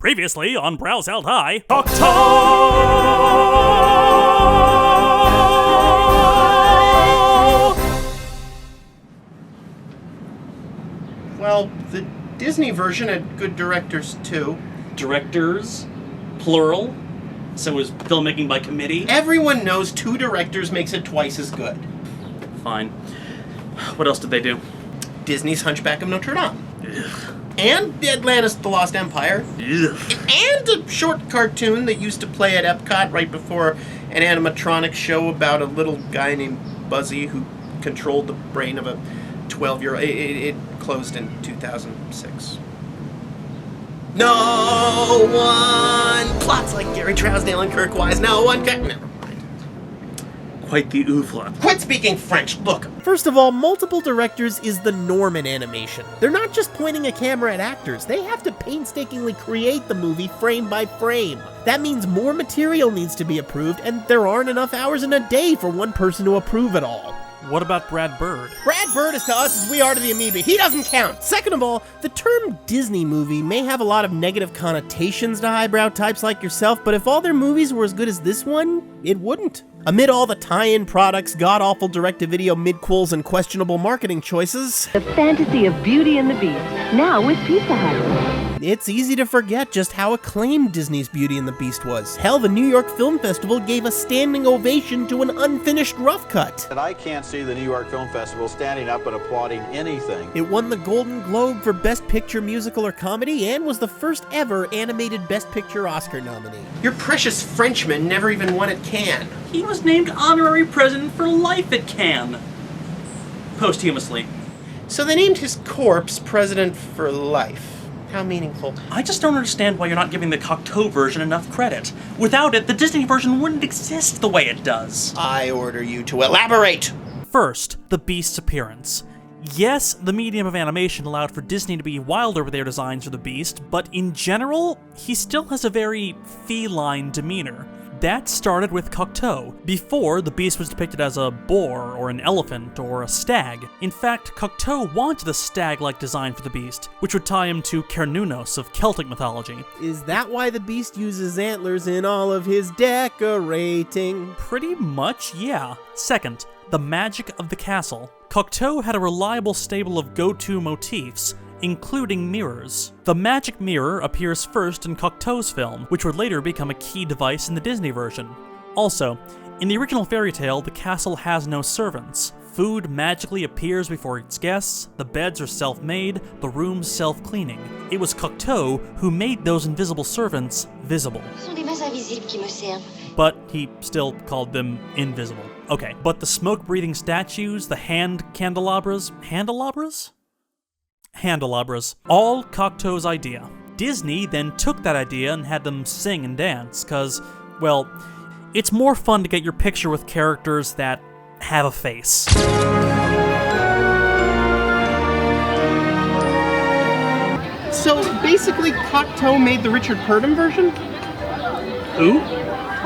Previously on Browse Out High. Well, the Disney version had good directors too. Directors? Plural? So it was filmmaking by committee? Everyone knows two directors makes it twice as good. Fine. What else did they do? Disney's Hunchback of Notre Dame. Ugh. And Atlantis The Lost Empire. Ugh. And a short cartoon that used to play at Epcot right before an animatronic show about a little guy named Buzzy who controlled the brain of a 12-year-old. It closed in 2006. No one plots like Gary Trousdale and Kirk Wise. No one can... Never mind. Quite the oeuvre. Quit speaking French. Look. First of all, multiple directors is the norm in animation. They're not just pointing a camera at actors. They have to painstakingly create the movie frame by frame. That means more material needs to be approved, and there aren't enough hours in a day for one person to approve it all. What about Brad Bird? Brad Bird is to us as we are to the amoeba. He doesn't count. Second of all, the term Disney movie may have a lot of negative connotations to highbrow types like yourself, but if all their movies were as good as this one, it wouldn't. Amid all the tie-in products, god-awful direct-to-video midquels, and questionable marketing choices, The fantasy of Beauty and the Beast, now with Pizza Hut. it's easy to forget just how acclaimed Disney's Beauty and the Beast was. Hell, the New York Film Festival gave a standing ovation to an unfinished rough cut. And I can't see the New York Film Festival standing up and applauding anything. It won the Golden Globe for Best Picture Musical or Comedy and was the first ever animated Best Picture Oscar nominee. Your precious Frenchman never even won at Cannes. He was named honorary president for life at Cannes. Posthumously. So they named his corpse president for life. How meaningful. I just don't understand why you're not giving the Cocteau version enough credit. Without it, the Disney version wouldn't exist the way it does. I order you to elaborate. First, the Beast's appearance. Yes, the medium of animation allowed for Disney to be wilder with their designs for the Beast, but in general, he still has a very feline demeanor. That started with Cocteau, before the Beast was depicted as a boar, or an elephant, or a stag. In fact, Cocteau wanted a stag-like design for the Beast, which would tie him to Cernunnos of Celtic mythology. Is that why the Beast uses antlers in all of his decorating? Pretty much, yeah. Second, the magic of the castle. Cocteau had a reliable stable of go-to motifs, including mirrors. The magic mirror appears first in Cocteau's film, which would later become a key device in the Disney version. Also, in the original fairy tale, the castle has no servants. Food magically appears before its guests, the beds are self-made, the rooms self-cleaning. It was Cocteau who made those invisible servants visible. Ce sont des mains invisibles qui me servent. But he still called them invisible. Okay, but the smoke-breathing statues, the hand candelabras, all Cocteau's idea. Disney then took that idea and had them sing and dance, cause, well, it's more fun to get your picture with characters that have a face. So basically, Cocteau made the Richard Purdom version? Who?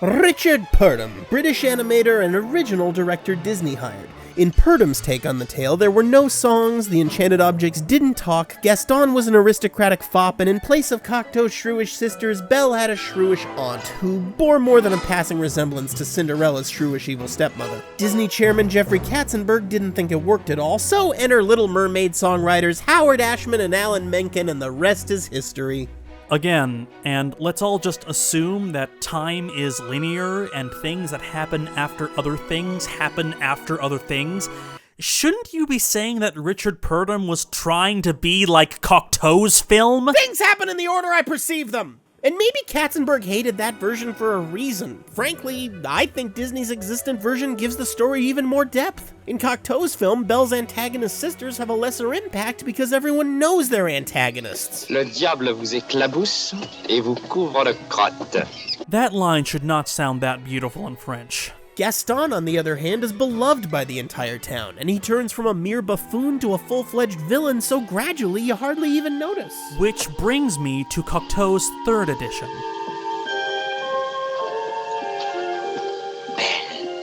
Richard Purdom, British animator and original director Disney hired. In Purdom's take on the tale, there were no songs, the enchanted objects didn't talk, Gaston was an aristocratic fop, and in place of Cocteau's shrewish sisters, Belle had a shrewish aunt, who bore more than a passing resemblance to Cinderella's shrewish evil stepmother. Disney chairman Jeffrey Katzenberg didn't think it worked at all, so enter Little Mermaid songwriters Howard Ashman and Alan Menken, and the rest is history. Again, and let's all just assume that time is linear and things that happen after other things happen after other things. Shouldn't you be saying that Richard Purdom was trying to be like Cocteau's film? Things happen in the order I perceive them! And maybe Katzenberg hated that version for a reason. Frankly, I think Disney's existent version gives the story even more depth. In Cocteau's film, Belle's antagonist sisters have a lesser impact because everyone knows they're antagonists. Le diable vous éclabousse et vous couvre de crottes. That line should not sound that beautiful in French. Gaston, on the other hand, is beloved by the entire town, and he turns from a mere buffoon to a full-fledged villain so gradually you hardly even notice. Which brings me to Cocteau's third edition. Belle,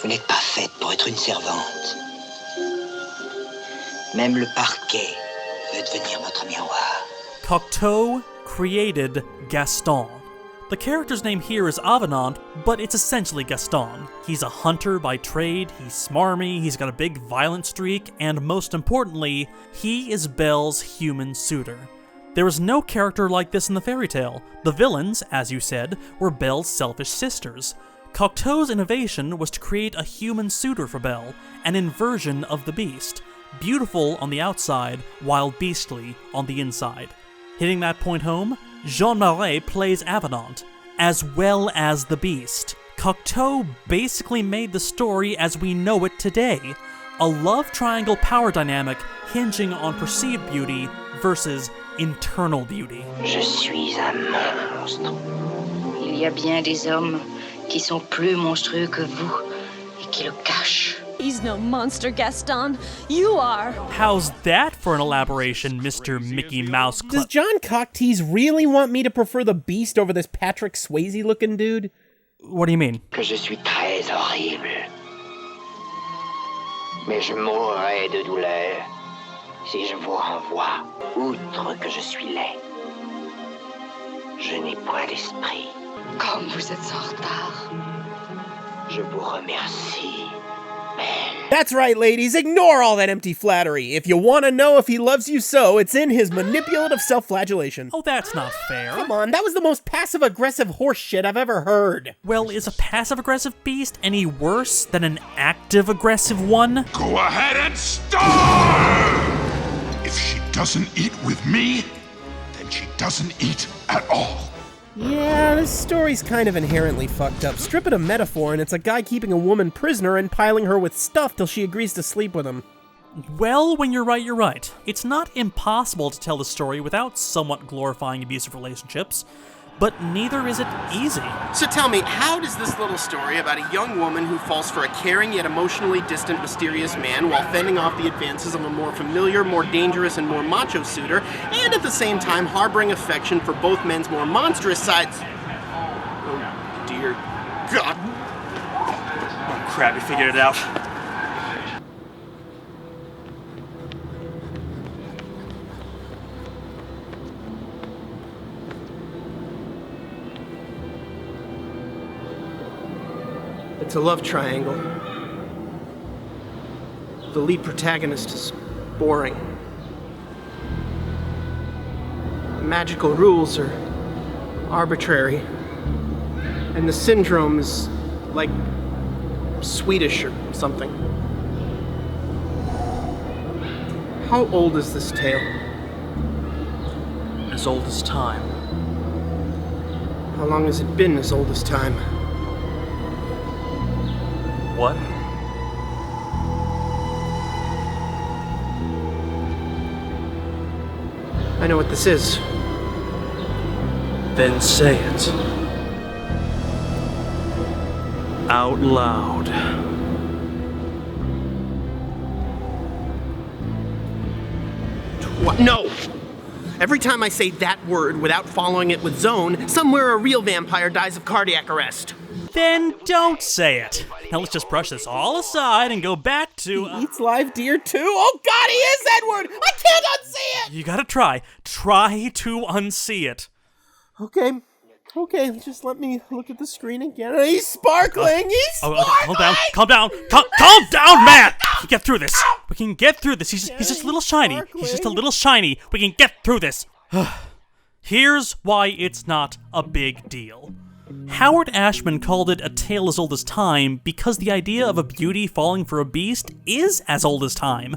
vous n'êtes pas faite pour être une servante. Même le parquet veut devenir votre miroir. Cocteau created Gaston. The character's name here is Avenant, but it's essentially Gaston. He's a hunter by trade, he's smarmy, he's got a big violent streak, and most importantly, he is Belle's human suitor. There is no character like this in the fairy tale. The villains, as you said, were Belle's selfish sisters. Cocteau's innovation was to create a human suitor for Belle, an inversion of the beast, beautiful on the outside, while beastly on the inside. Hitting that point home, Jean Marais plays Avenant, as well as the beast. Cocteau basically made the story as we know it today, a love triangle power dynamic hinging on perceived beauty versus internal beauty. Je suis un monstre. Il y a bien des hommes qui sont plus monstrueux que vous et qui le cachent. He's no monster, Gaston. You are. How's that for an elaboration, Mr. Mickey Mouse? Does John Cocktease really want me to prefer the Beast over this Patrick Swayze-looking dude? What do you mean? Que je suis très horrible. Mais je mourrai de douleur si je vous renvoie. Outre que je suis laid, je n'ai point d'esprit. Comme vous êtes en retard. Je vous remercie. That's right, ladies, ignore all that empty flattery. If you want to know if he loves you so, it's in his manipulative self-flagellation. Oh, that's not fair. Come on, that was the most passive-aggressive horse shit I've ever heard. Well, is a passive-aggressive beast any worse than an active-aggressive one? Go ahead and starve! If she doesn't eat with me, then she doesn't eat at all. Yeah, this story's kind of inherently fucked up. Strip it of metaphor, and it's a guy keeping a woman prisoner and piling her with stuff till she agrees to sleep with him. Well, when you're right, you're right. It's not impossible to tell the story without somewhat glorifying abusive relationships, but neither is it easy. So tell me, how does this little story about a young woman who falls for a caring yet emotionally distant, mysterious man while fending off the advances of a more familiar, more dangerous, and more macho suitor, and at the same time harboring affection for both men's more monstrous sides? Oh, dear God. Oh, crap, you figured it out. It's a love triangle. The lead protagonist is boring. The magical rules are arbitrary. And the syndrome is like Swedish or something. How old is this tale? As old as time. How long has it been as old as time? What? I know what this is. Then say it. Out loud. No! Every time I say that word without following it with zone, somewhere a real vampire dies of cardiac arrest. Then don't say it. Now let's just brush this all aside and go back to... He eats live deer too? Oh god, he is Edward! I can't unsee it! You gotta try. Try to unsee it. Okay, just let me look at the screen again. He's sparkling! He's sparkling! Calm down, Matt! We can get through this. We can get through this. He's just a little shiny. Sparkling. He's just a little shiny. We can get through this. Here's why it's not a big deal. Howard Ashman called it a tale as old as time because the idea of a beauty falling for a beast is as old as time.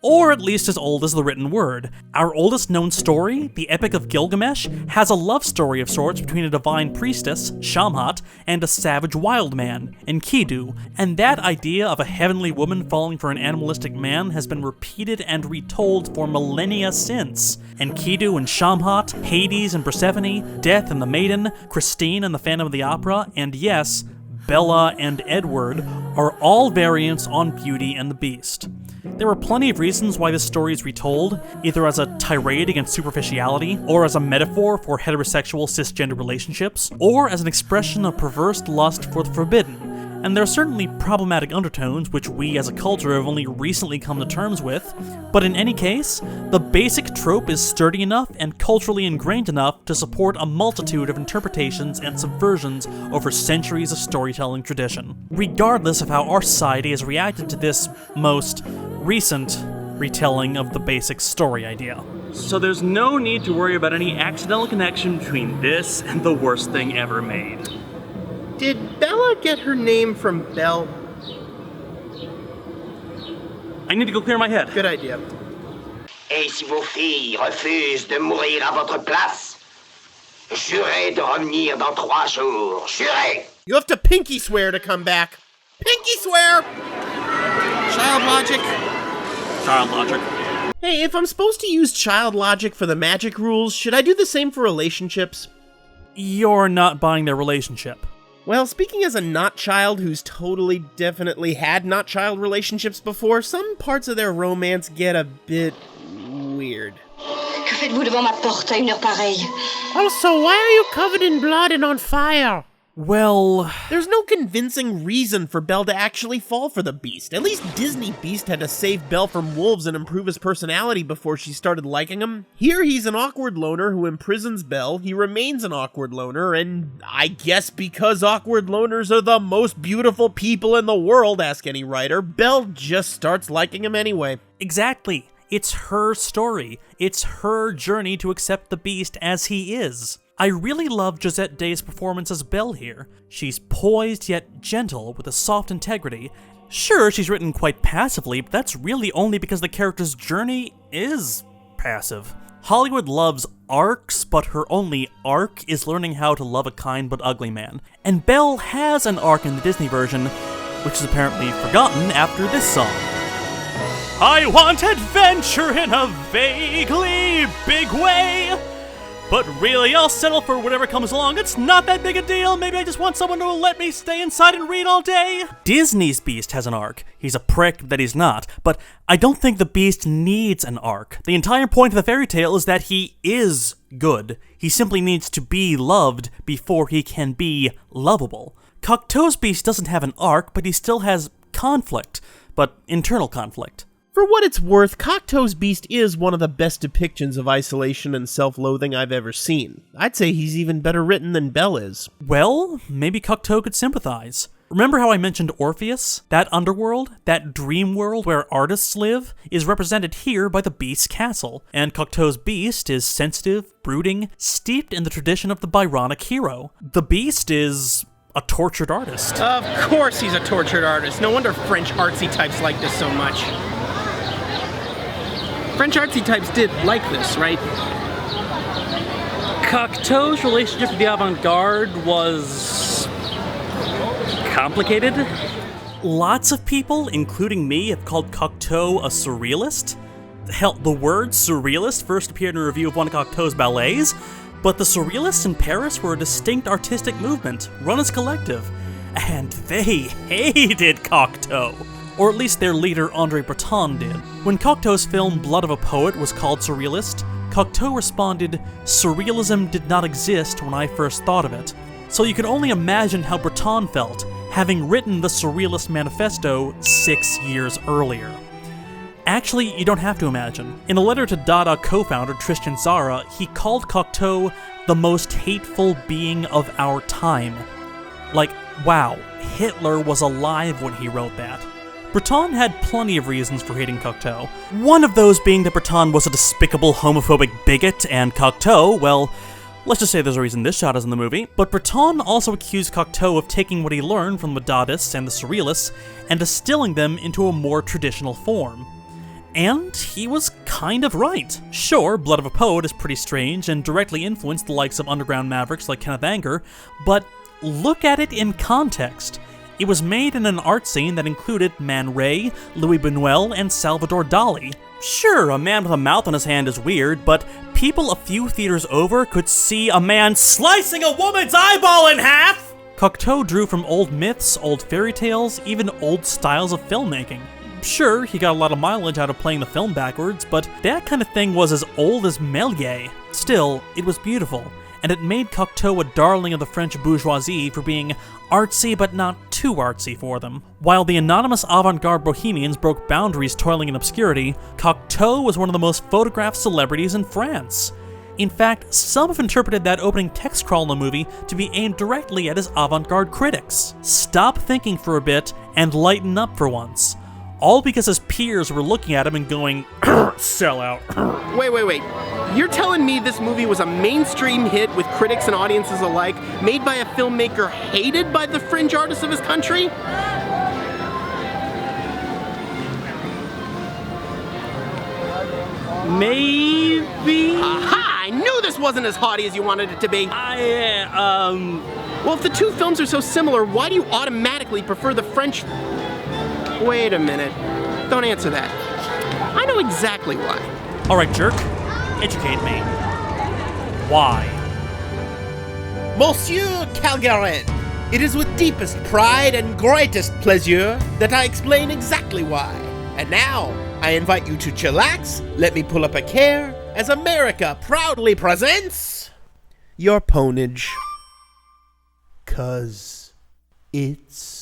Or at least as old as the written word. Our oldest known story, the Epic of Gilgamesh, has a love story of sorts between a divine priestess, Shamhat, and a savage wild man, Enkidu, and that idea of a heavenly woman falling for an animalistic man has been repeated and retold for millennia since. Enkidu and Shamhat, Hades and Persephone, Death and the Maiden, Christine and the Phantom of the Opera, and yes, Bella and Edward are all variants on Beauty and the Beast. There are plenty of reasons why this story is retold, either as a tirade against superficiality, or as a metaphor for heterosexual cisgender relationships, or as an expression of perverse lust for the forbidden. and there are certainly problematic undertones which we as a culture have only recently come to terms with, but in any case, the basic trope is sturdy enough and culturally ingrained enough to support a multitude of interpretations and subversions over centuries of storytelling tradition, regardless of how our society has reacted to this most recent retelling of the basic story idea. So there's no need to worry about any accidental connection between this and the worst thing ever made. Did Bella get her name from Belle? I need to go clear my head. Good idea. Et si vos filles refusent de mourir à votre place, jurez de revenir dans 3 jours. Jurez! You have to pinky swear to come back. Pinky swear! Child logic. Child logic. Hey, if I'm supposed to use child logic for the magic rules, should I do the same for relationships? You're not buying their relationship. Well, speaking as a not-child who's totally, definitely had not-child relationships before, some parts of their romance get a bit weird. Que faites-vous devant ma porte à une heure pareille? Also, why are you covered in blood and on fire? Well, there's no convincing reason for Belle to actually fall for the Beast. At least Disney Beast had to save Belle from wolves and improve his personality before she started liking him. Here he's an awkward loner who imprisons Belle, he remains an awkward loner, and I guess because awkward loners are the most beautiful people in the world, ask any writer, Belle just starts liking him anyway. Exactly. It's her story. It's her journey to accept the Beast as he is. I really love Josette Day's performance as Belle here. She's poised yet gentle with a soft integrity. Sure, she's written quite passively, but that's really only because the character's journey is passive. Hollywood loves arcs, but her only arc is learning how to love a kind but ugly man. And Belle has an arc in the Disney version, which is apparently forgotten after this song. I want adventure in a vaguely big way. But really, I'll settle for whatever comes along. It's not that big a deal. Maybe I just want someone to let me stay inside and read all day. Disney's Beast has an arc. He's a prick that he's not. But I don't think the Beast needs an arc. The entire point of the fairy tale is that he is good. He simply needs to be loved before he can be lovable. Cocteau's Beast doesn't have an arc, but he still has conflict. But internal conflict. For what it's worth, Cocteau's Beast is one of the best depictions of isolation and self-loathing I've ever seen. I'd say he's even better written than Belle is. Well, maybe Cocteau could sympathize. Remember how I mentioned Orpheus? That underworld, that dream world where artists live, is represented here by the Beast's castle. And Cocteau's Beast is sensitive, brooding, steeped in the tradition of the Byronic hero. The Beast is a tortured artist. Of course he's a tortured artist. No wonder French artsy types like this so much. French artsy types did like this, right? Cocteau's relationship to the avant-garde was complicated. Lots of people, including me, have called Cocteau a surrealist. Hell, the word surrealist first appeared in a review of one of Cocteau's ballets, but the surrealists in Paris were a distinct artistic movement, run as a collective, and they hated Cocteau. Or at least their leader, André Breton, did. When Cocteau's film Blood of a Poet was called surrealist, Cocteau responded, "Surrealism did not exist when I first thought of it." So you can only imagine how Breton felt, having written the Surrealist Manifesto 6 years earlier. Actually, you don't have to imagine. In a letter to Dada co-founder Tristan Tzara, he called Cocteau the most hateful being of our time. Like, wow, Hitler was alive when he wrote that. Breton had plenty of reasons for hating Cocteau. One of those being that Breton was a despicable homophobic bigot, and Cocteau, well, let's just say there's a reason this shot is in the movie. But Breton also accused Cocteau of taking what he learned from the Dadists and the Surrealists and distilling them into a more traditional form. And he was kind of right. Sure, Blood of a Poet is pretty strange and directly influenced the likes of underground mavericks like Kenneth Anger, but look at it in context. It was made in an art scene that included Man Ray, Louis Buñuel, and Salvador Dali. Sure, a man with a mouth on his hand is weird, but people a few theaters over could see a man slicing a woman's eyeball in half! Cocteau drew from old myths, old fairy tales, even old styles of filmmaking. Sure, he got a lot of mileage out of playing the film backwards, but that kind of thing was as old as Méliès. Still, it was beautiful, and it made Cocteau a darling of the French bourgeoisie for being artsy but not too artsy for them. While the anonymous avant-garde bohemians broke boundaries toiling in obscurity, Cocteau was one of the most photographed celebrities in France. In fact, some have interpreted that opening text crawl in the movie to be aimed directly at his avant-garde critics. Stop thinking for a bit and lighten up for once. All because his peers were looking at him and going, sell out. Wait. You're telling me this movie was a mainstream hit with critics and audiences alike, made by a filmmaker hated by the fringe artists of his country? Maybe? Aha! I knew this wasn't as haughty as you wanted it to be. Well, if the two films are so similar, why do you automatically prefer the French... Wait a minute. Don't answer that. I know exactly why. Alright, jerk. Educate me. Why? Monsieur Calgarin, it is with deepest pride and greatest pleasure that I explain exactly why. And now, I invite you to chillax, let me pull up a chair, as America proudly presents... your ponage. 'Cause it's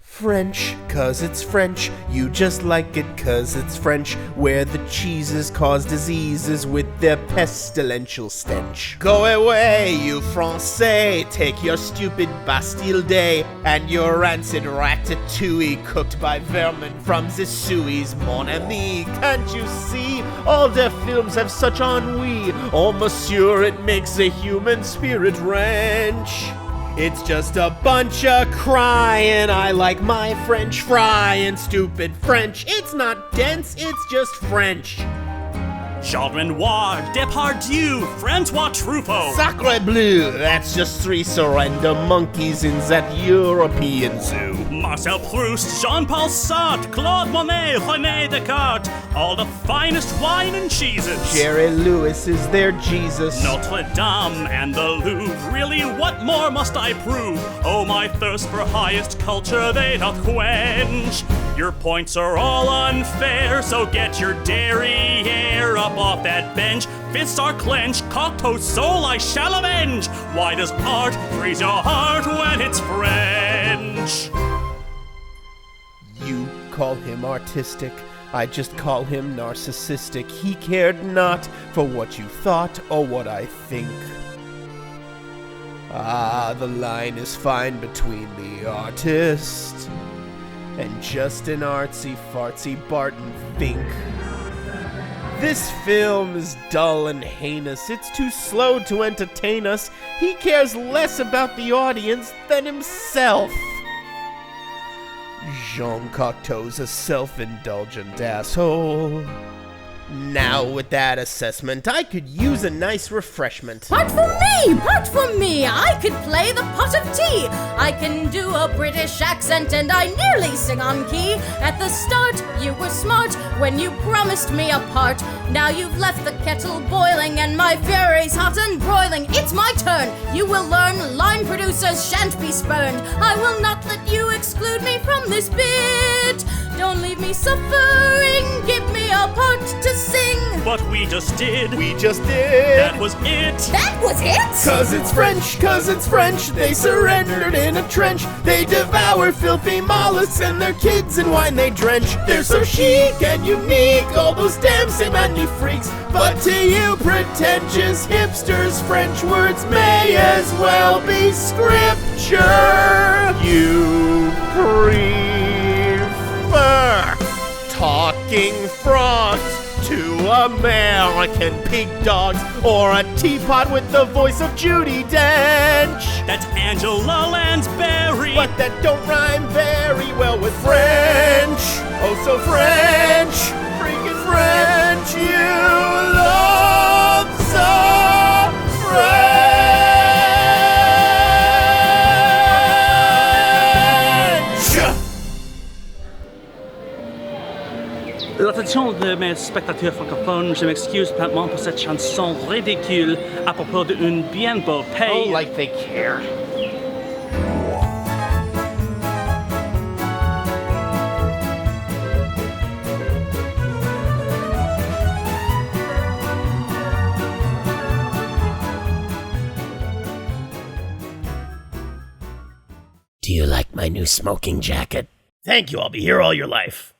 French, 'cause it's French. You just like it 'cause it's French, where the cheeses cause diseases with their pestilential stench. Go away, you Francais, take your stupid Bastille Day and your rancid ratatouille cooked by vermin from the Suez, mon ami. Can't you see? All their films have such ennui. Oh, monsieur, it makes the human spirit wrench. It's just a bunch of crying. I like my French fry and stupid French. It's not dense, it's just French. Jean Renoir, Depardieu, Francois Truffaut. Sacre bleu, that's just 3 surrender monkeys in that European zoo. Marcel Proust, Jean-Paul Sartre, Claude Monet, René Descartes. All the finest wine and cheeses. Jerry Lewis is their Jesus. Notre Dame and the Louvre. Really, what more must I prove? Oh, my thirst for highest culture they doth quench. Your points are all unfair, so get your derriere up off that bench. Fists are clenched, Cocteau's soul I shall avenge. Why does art freeze your heart when it's French? You call him artistic, I just call him narcissistic. He cared not for what you thought or what I think. Ah, the line is fine between the artist and just an artsy-fartsy Barton Fink. This film is dull and heinous. It's too slow to entertain us. He cares less about the audience than himself. Jean Cocteau's a self-indulgent asshole. Now, with that assessment, I could use a nice refreshment. Part for me! Part for me! I could play the pot of tea! I can do a British accent and I nearly sing on key. At the start, you were smart when you promised me a part. Now you've left the kettle boiling and my fury's hot and broiling. It's my turn! You will learn line producers shan't be spurned. I will not let you exclude me from this bit. Don't leave me suffering, give me a part to sing. But we just did. We just did. That was it. That was it? 'Cause it's French, 'cause it's French. They surrendered in a trench. They devour filthy mollusks and their kids in wine they drench. They're so chic and unique, all those damn Semani freaks. But to you pretentious hipsters, French words may as well be scripture. You prefer talking frogs to American pig dogs, or a teapot with the voice of Judi Dench. That's Angela Lansbury. But that don't rhyme very well with French. Oh, so French, freaking French. You love so French. L'attention de mes spectateurs francophones, je m'excuse platement pour cette chanson ridicule à propos d'une bien beau pays. Oh, like they care. my new smoking jacket. Thank you, I'll be here all your life.